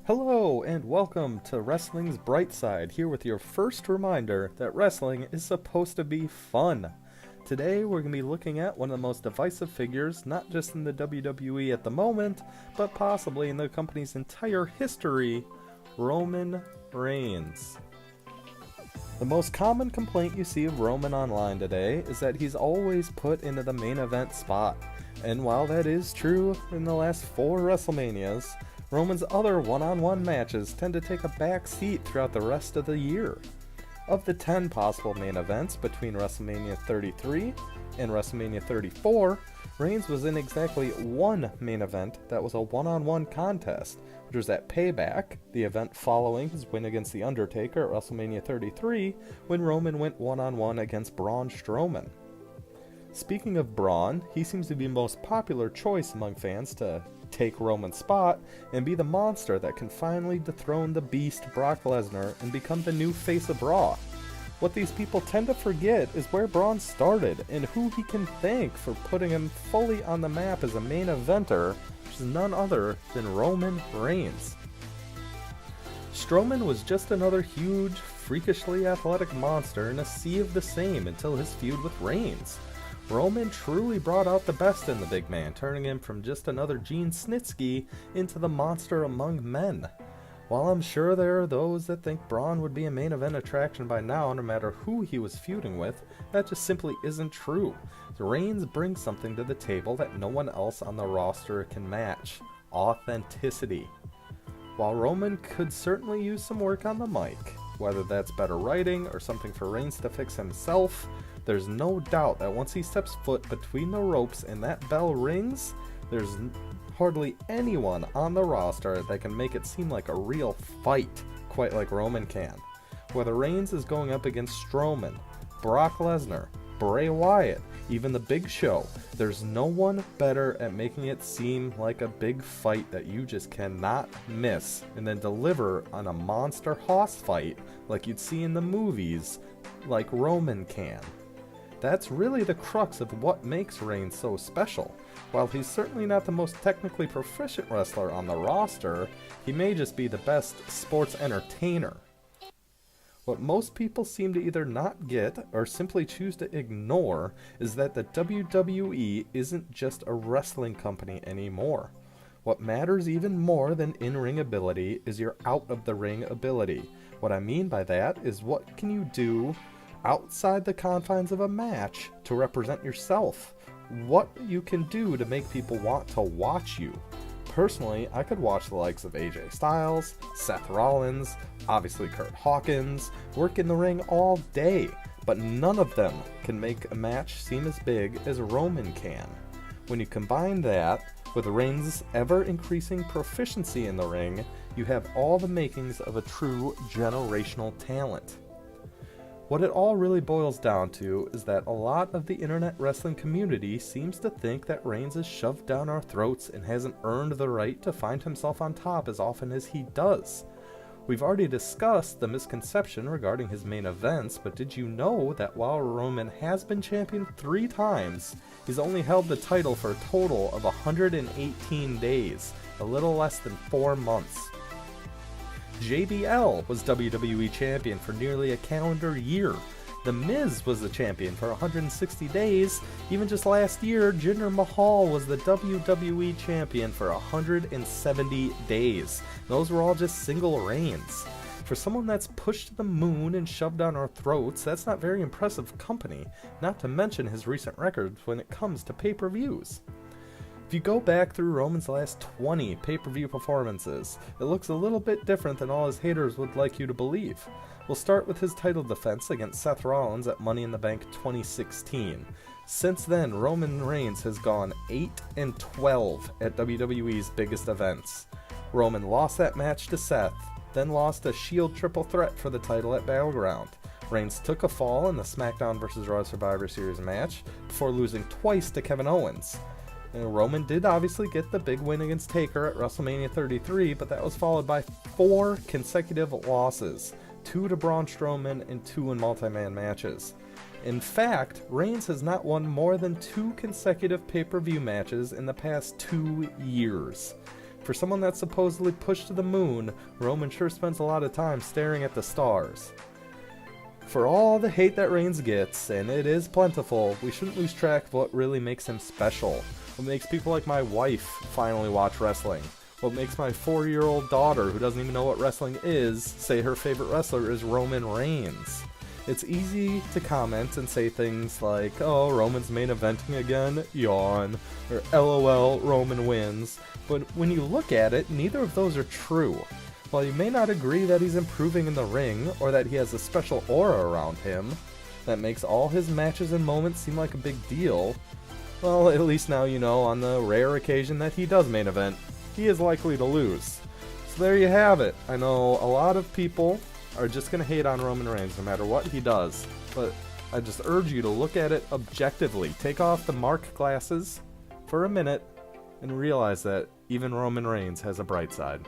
Hello and welcome to Wrestling's Bright Side, here with your first reminder that wrestling is supposed to be fun. Today we're going to be looking at one of the most divisive figures, not just in the WWE at the moment, but possibly in the company's entire history, Roman Reigns. The most common complaint you see of Roman online today is that he's always put into the main event spot. And while that is true in the last 4 WrestleManias, Roman's other one-on-one matches tend to take a back seat throughout the rest of the year. Of the 10 possible main events between WrestleMania 33 and WrestleMania 34, Reigns was in exactly one main event that was a one-on-one contest, which was at Payback, the event following his win against The Undertaker at WrestleMania 33, when Roman went one-on-one against Braun Strowman. Speaking of Braun, he seems to be the most popular choice among fans to take Roman's spot and be the monster that can finally dethrone the beast Brock Lesnar and become the new face of Raw. What these people tend to forget is where Braun started and who he can thank for putting him fully on the map as a main eventer, which is none other than Roman Reigns. Strowman was just another huge, freakishly athletic monster in a sea of the same until his feud with Reigns. Roman truly brought out the best in the big man, turning him from just another Gene Snitsky into the monster among men. While I'm sure there are those that think Braun would be a main event attraction by now no matter who he was feuding with, that just simply isn't true. Reigns brings something to the table that no one else on the roster can match: authenticity. While Roman could certainly use some work on the mic, whether that's better writing or something for Reigns to fix himself, there's no doubt that once he steps foot between the ropes and that bell rings, there's hardly anyone on the roster that can make it seem like a real fight, quite like Roman can. Whether Reigns is going up against Strowman, Brock Lesnar, Bray Wyatt, even the Big Show, there's no one better at making it seem like a big fight that you just cannot miss and then deliver on a monster hoss fight like you'd see in the movies like Roman can. That's really the crux of what makes Reigns so special. While he's certainly not the most technically proficient wrestler on the roster, he may just be the best sports entertainer. What most people seem to either not get or simply choose to ignore is that the WWE isn't just a wrestling company anymore. What matters even more than in-ring ability is your out-of-the-ring ability. What I mean by that is, what can you do outside the confines of a match to represent yourself? What you can do to make people want to watch you. Personally, I could watch the likes of AJ Styles, Seth Rollins, obviously Kurt Hawkins, work in the ring all day, but none of them can make a match seem as big as Roman can. When you combine that with Reigns' ever-increasing proficiency in the ring, you have all the makings of a true generational talent. What it all really boils down to is that a lot of the internet wrestling community seems to think that Reigns is shoved down our throats and hasn't earned the right to find himself on top as often as he does. We've already discussed the misconception regarding his main events, but did you know that while Roman has been champion 3 times, he's only held the title for a total of 118 days, a little less than 4 months. JBL was WWE Champion for nearly a calendar year. The Miz was the champion for 160 days. Even just last year, Jinder Mahal was the WWE Champion for 170 days. Those were all just single reigns. For someone that's pushed to the moon and shoved down our throats, that's not very impressive company, not to mention his recent records when it comes to pay-per-views. If you go back through Roman's last 20 pay-per-view performances, it looks a little bit different than all his haters would like you to believe. We'll start with his title defense against Seth Rollins at Money in the Bank 2016. Since then, Roman Reigns has gone 8-12 at WWE's biggest events. Roman lost that match to Seth, then lost a Shield triple threat for the title at Battleground. Reigns took a fall in the SmackDown vs. Raw Survivor Series match before losing twice to Kevin Owens. Roman did obviously get the big win against Taker at WrestleMania 33, but that was followed by 4 consecutive losses, 2 to Braun Strowman and 2 in multi-man matches. In fact, Reigns has not won more than 2 consecutive pay-per-view matches in the past 2 years. For someone that's supposedly pushed to the moon, Roman sure spends a lot of time staring at the stars. For all the hate that Reigns gets, and it is plentiful, we shouldn't lose track of what really makes him special. What makes people like my wife finally watch wrestling. What makes my 4-year-old daughter, who doesn't even know what wrestling is, say her favorite wrestler is Roman Reigns. It's easy to comment and say things like, oh, Roman's main eventing again, yawn, or LOL, Roman wins, but when you look at it, neither of those are true. While you may not agree that he's improving in the ring, or that he has a special aura around him that makes all his matches and moments seem like a big deal, well, at least now you know on the rare occasion that he does main event, he is likely to lose. So there you have it. I know a lot of people are just going to hate on Roman Reigns no matter what he does, but I just urge you to look at it objectively. Take off the Mark glasses for a minute and realize that even Roman Reigns has a bright side.